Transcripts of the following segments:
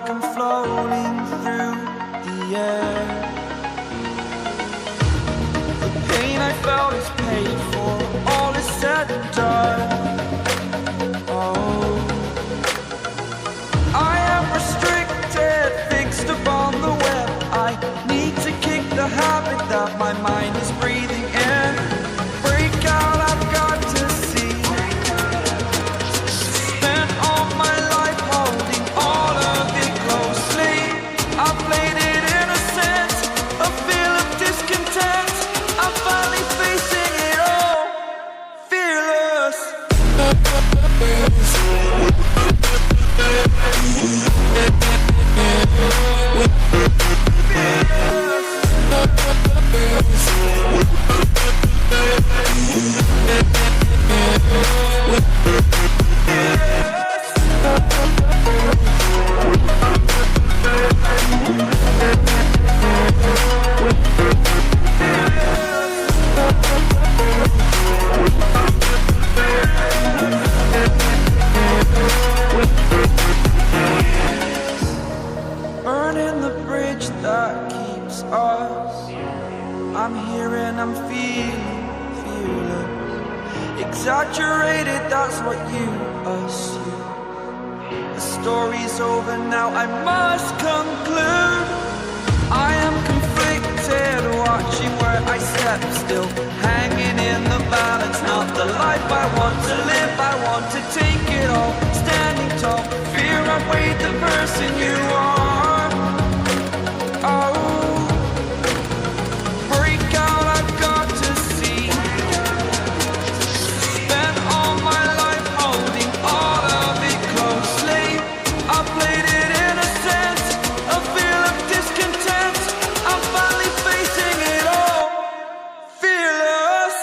like I'm floating through the air. The pain I felt is paid for, all is said and done. Oh, I am restricted, fixed upon the web. I need to kick the habit that my mind is breathing in. Break out, I've got to see. Spent all my life holding all of it closely. I played it innocent, a feel of discontent. I'm finally facing it all, fearless. Burning the bridge that keeps us. I'm here and I'm feeling fearless. Exaggerated, that's what you assume. The story's over now, I must conclude. I am conflicted, watching where I step still, hanging in the balance. Not the life I want to live, I want to take it all. Standing tall, fear outweighed the person you are. Oh, break out, I've got to see. Spent all my life holding all of it closely. I played it innocent, a feel of discontent. I'm finally facing it all, fearless.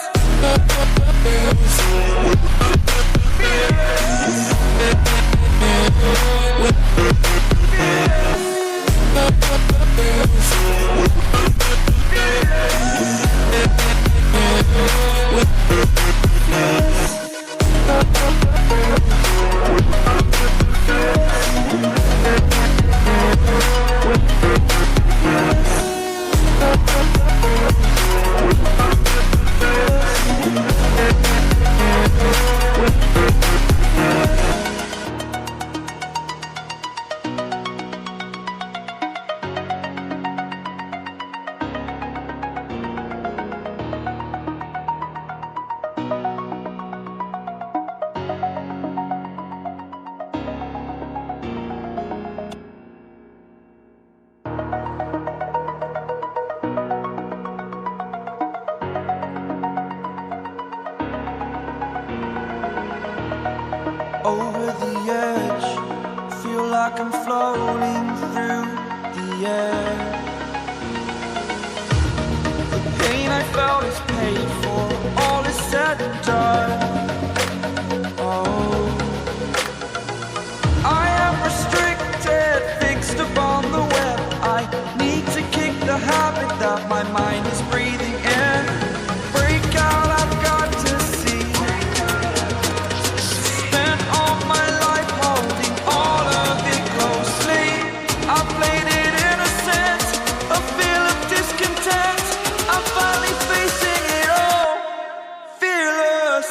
Over the edge, feel like I'm floating through the air. The pain I felt is paid for, all is said and done. Oh, I am restricted, fixed upon the web. I need to kick the habit that my mind is breathing in. Break out, I've got to see. Spent all my life holding all of it closely. I played it innocent, a feel of discontent. I'm finally facing it all, fearless.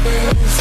Fearless.